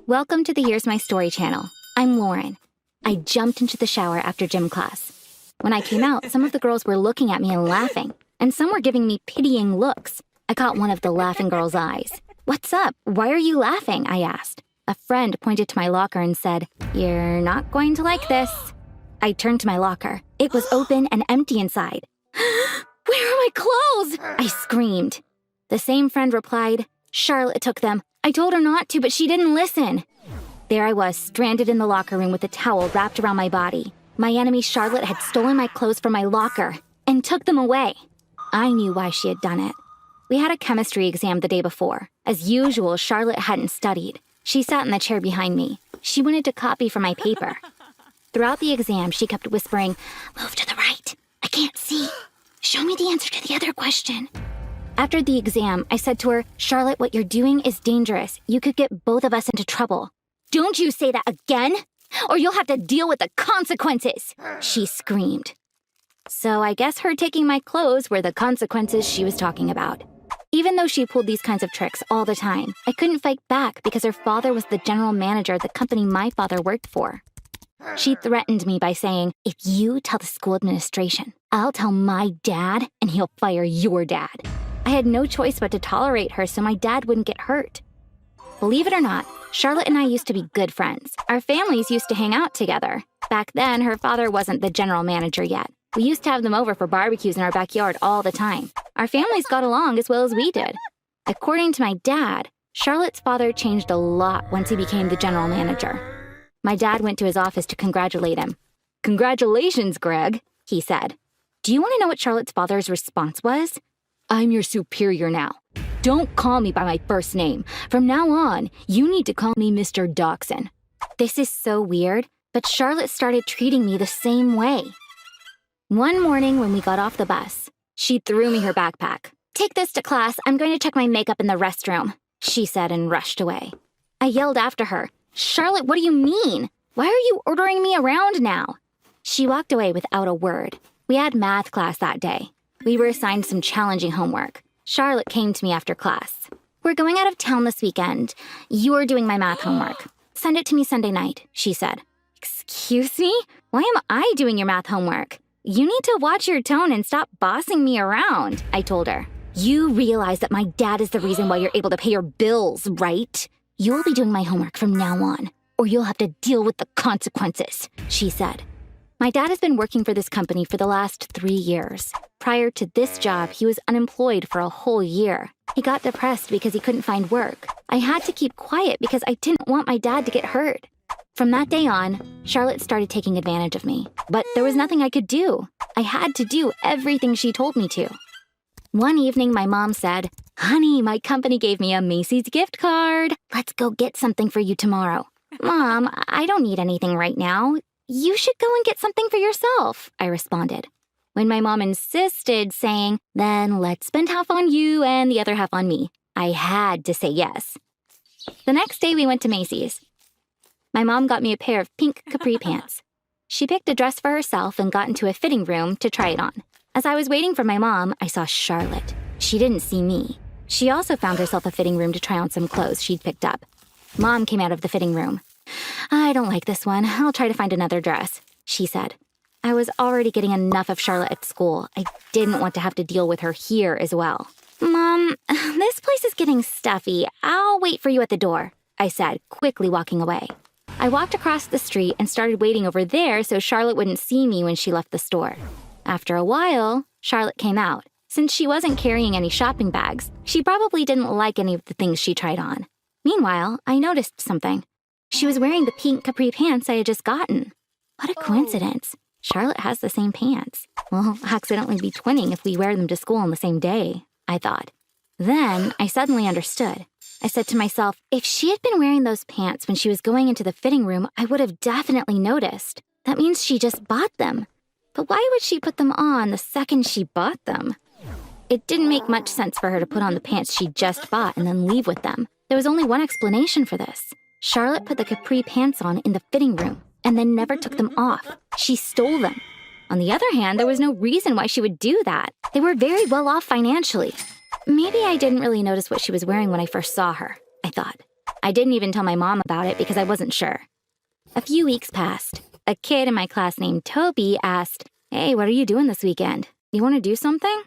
Welcome to the Here's My Story channel. I'm Lauren. I jumped into the shower after gym class. When I came out, some of the girls were looking at me and laughing, and some were giving me pitying looks. I caught one of the laughing girls' eyes. "What's up? Why are you laughing?" I asked. A friend pointed to my locker and said, "You're not going to like this." I turned to my locker. It was open and empty inside. "Where are my clothes?" I screamed. The same friend replied, "Charlotte took them. I told her not to, but she didn't listen." There I was, stranded in the locker room with a towel wrapped around my body. My enemy Charlotte had stolen my clothes from my locker and took them away. I knew why she had done it. We had a chemistry exam the day before. As usual, Charlotte hadn't studied. She sat in the chair behind me. She wanted to copy from my paper. Throughout the exam, she kept whispering, "Move to the right. I can't see. Show me the answer to the other question." After the exam, I said to her, "Charlotte, what you're doing is dangerous. You could get both of us into trouble." "Don't you say that again, or you'll have to deal with the consequences," she screamed. So I guess her taking my clothes were the consequences she was talking about. Even though she pulled these kinds of tricks all the time, I couldn't fight back because her father was the general manager of the company my father worked for. She threatened me by saying, "If you tell the school administration, I'll tell my dad and he'll fire your dad." I had no choice but to tolerate her so my dad wouldn't get hurt. Believe it or not, Charlotte and I used to be good friends. Our families used to hang out together. Back then, her father wasn't the general manager yet. We used to have them over for barbecues in our backyard all the time. Our families got along as well as we did. According to my dad, Charlotte's father changed a lot once he became the general manager. My dad went to his office to congratulate him. "Congratulations, Greg," he said. Do you want to know what Charlotte's father's response was? "I'm your superior now. Don't call me by my first name. From now on, you need to call me Mr. Dachshund." This is so weird, but Charlotte started treating me the same way. One morning when we got off the bus, she threw me her backpack. "Take this to class. I'm going to check my makeup in the restroom," she said and rushed away. I yelled after her, "Charlotte, what do you mean? Why are you ordering me around now?" She walked away without a word. We had math class that day. We were assigned some challenging homework. Charlotte came to me after class. "We're going out of town this weekend. You're doing my math homework. Send it to me Sunday night," she said. "Excuse me? Why am I doing your math homework? You need to watch your tone and stop bossing me around," I told her. "You realize that my dad is the reason why you're able to pay your bills, right? You'll be doing my homework from now on, or you'll have to deal with the consequences," she said. My dad has been working for this company for the last 3 years. Prior to this job, he was unemployed for a whole year. He got depressed because he couldn't find work. I had to keep quiet because I didn't want my dad to get hurt. From that day on, Charlotte started taking advantage of me. But there was nothing I could do. I had to do everything she told me to. One evening, my mom said, "Honey, my company gave me a Macy's gift card. Let's go get something for you tomorrow." "Mom, I don't need anything right now. You should go and get something for yourself," I responded. When my mom insisted, saying, "Then let's spend half on you and the other half on me," I had to say yes. The next day we went to Macy's. My mom got me a pair of pink capri pants. She picked a dress for herself and got into a fitting room to try it on. As I was waiting for my mom, I saw Charlotte. She didn't see me. She also found herself a fitting room to try on some clothes she'd picked up. Mom came out of the fitting room. "I don't like this one. I'll try to find another dress," she said. I was already getting enough of Charlotte at school. I didn't want to have to deal with her here as well. "Mom, this place is getting stuffy. I'll wait for you at the door," I said, quickly walking away. I walked across the street and started waiting over there so Charlotte wouldn't see me when she left the store. After a while, Charlotte came out. Since she wasn't carrying any shopping bags, she probably didn't like any of the things she tried on. Meanwhile, I noticed something. She was wearing the pink capri pants I had just gotten. What a coincidence. Charlotte has the same pants. We'll accidentally be twinning if we wear them to school on the same day, I thought. Then I suddenly understood. I said to myself, if she had been wearing those pants when she was going into the fitting room, I would have definitely noticed. That means she just bought them. But why would she put them on the second she bought them? It didn't make much sense for her to put on the pants she just bought and then leave with them. There was only one explanation for this. Charlotte put the capri pants on in the fitting room and then never took them off. She stole them. On the other hand, there was no reason why she would do that. They were very well off financially. Maybe I didn't really notice what she was wearing when I first saw her, I thought. I didn't even tell my mom about it because I wasn't sure. A few weeks passed. A kid in my class named Toby asked, "Hey, what are you doing this weekend? You want to do something?"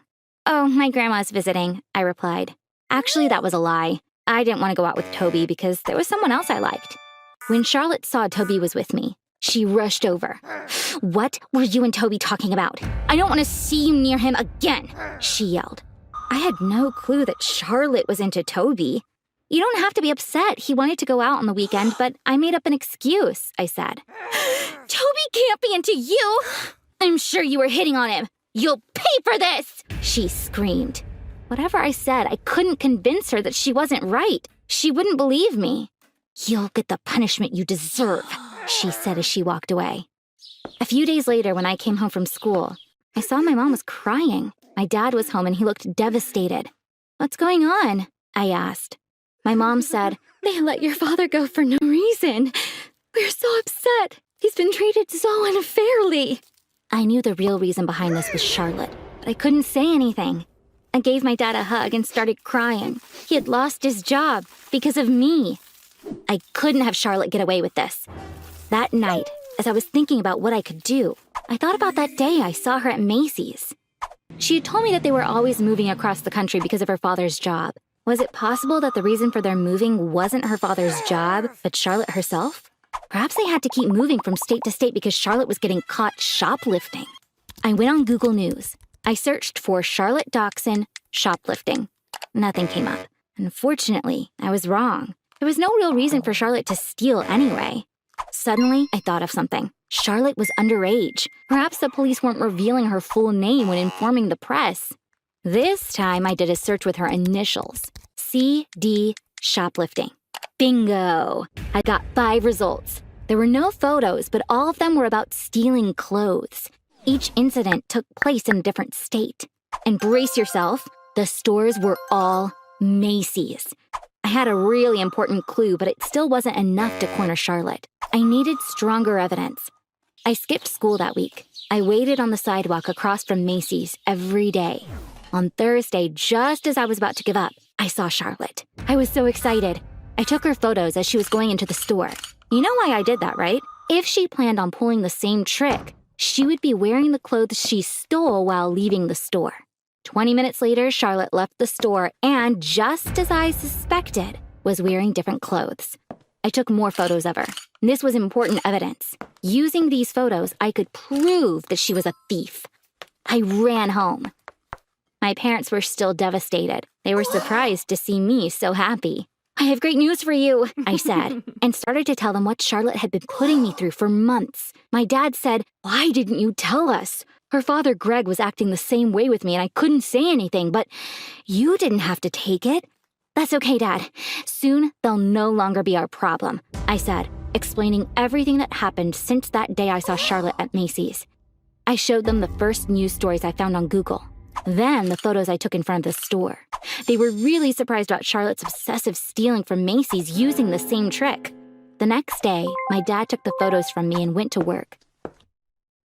"Oh, my grandma's visiting," I replied. Actually, that was a lie. I didn't want to go out with Toby because there was someone else I liked. When Charlotte saw Toby was with me, she rushed over. "What were you and Toby talking about? I don't want to see you near him again," she yelled. I had no clue that Charlotte was into Toby. "You don't have to be upset. He wanted to go out on the weekend, but I made up an excuse," I said. "Toby can't be into you. I'm sure you were hitting on him. You'll pay for this," she screamed. Whatever I said, I couldn't convince her that she wasn't right. She wouldn't believe me. "You'll get the punishment you deserve," she said as she walked away. A few days later, when I came home from school, I saw my mom was crying. My dad was home and he looked devastated. "What's going on?" I asked. My mom said, "They let your father go for no reason. We're so upset. He's been treated so unfairly." I knew the real reason behind this was Charlotte, but I couldn't say anything. I gave my dad a hug and started crying. He had lost his job because of me. I couldn't have Charlotte get away with this. That night, as I was thinking about what I could do, I thought about that day I saw her at Macy's. She had told me that they were always moving across the country because of her father's job. Was it possible that the reason for their moving wasn't her father's job, but Charlotte herself? Perhaps they had to keep moving from state to state because Charlotte was getting caught shoplifting. I went on Google News. I searched for Charlotte Dachshund shoplifting. Nothing came up. Unfortunately, I was wrong. There was no real reason for Charlotte to steal anyway. Suddenly, I thought of something. Charlotte was underage. Perhaps the police weren't revealing her full name when informing the press. This time, I did a search with her initials. CD shoplifting. Bingo! I got 5 results. There were no photos, but all of them were about stealing clothes. Each incident took place in a different state. And brace yourself, the stores were all Macy's. I had a really important clue, but it still wasn't enough to corner Charlotte. I needed stronger evidence. I skipped school that week. I waited on the sidewalk across from Macy's every day. On Thursday, just as I was about to give up, I saw Charlotte. I was so excited. I took her photos as she was going into the store. You know why I did that, right? If she planned on pulling the same trick, she would be wearing the clothes she stole while leaving the store. 20 minutes later, Charlotte left the store and, just as I suspected, was wearing different clothes. I took more photos of her. This was important evidence. Using these photos, I could prove that she was a thief. I ran home. My parents were still devastated. They were surprised to see me so happy. "I have great news for you," I said, and started to tell them what Charlotte had been putting me through for months. My dad said, "Why didn't you tell us? Her father, Greg, was acting the same way with me and I couldn't say anything, but you didn't have to take it." "That's okay, Dad. Soon they'll no longer be our problem," I said, explaining everything that happened since that day I saw Charlotte at Macy's. I showed them the first news stories I found on Google. Then the photos I took in front of the store. They were really surprised about Charlotte's obsessive stealing from Macy's using the same trick. The next day, my dad took the photos from me and went to work.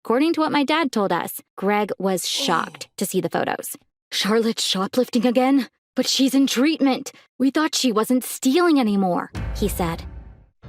According to what my dad told us, Greg was shocked to see the photos. "Charlotte's shoplifting again? But she's in treatment. We thought she wasn't stealing anymore," he said.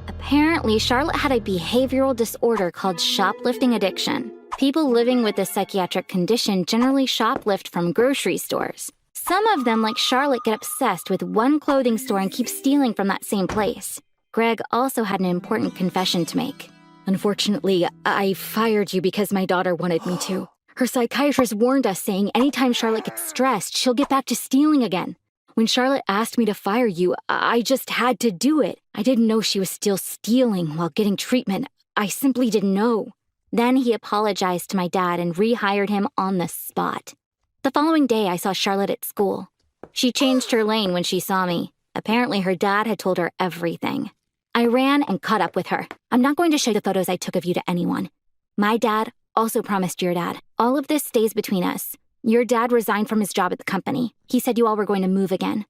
Apparently, Charlotte had a behavioral disorder called shoplifting addiction. People living with this psychiatric condition generally shoplift from grocery stores. Some of them, like Charlotte, get obsessed with one clothing store and keep stealing from that same place. Greg also had an important confession to make. "Unfortunately, I fired you because my daughter wanted me to. Her psychiatrist warned us, saying anytime Charlotte gets stressed, she'll get back to stealing again. When Charlotte asked me to fire you, I just had to do it. I didn't know she was still stealing while getting treatment. I simply didn't know." Then he apologized to my dad and rehired him on the spot. The following day, I saw Charlotte at school. She changed her lane when she saw me. Apparently, her dad had told her everything. I ran and caught up with her. "I'm not going to show the photos I took of you to anyone. My dad also promised your dad. All of this stays between us. Your dad resigned from his job at the company. He said you all were going to move again.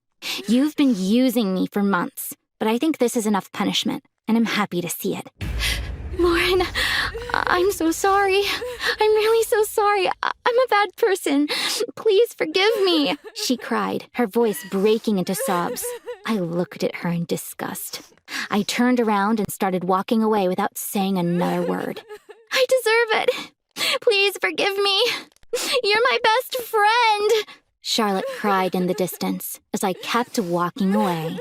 You've been using me for months, but I think this is enough punishment, and I'm happy to see it." "Lauren, I'm so sorry. I'm really so sorry. I'm a bad person. Please forgive me," she cried, her voice breaking into sobs. I looked at her in disgust. I turned around and started walking away without saying another word. I deserve it. Please forgive me. You're my best friend, Charlotte cried in the distance as I kept walking away.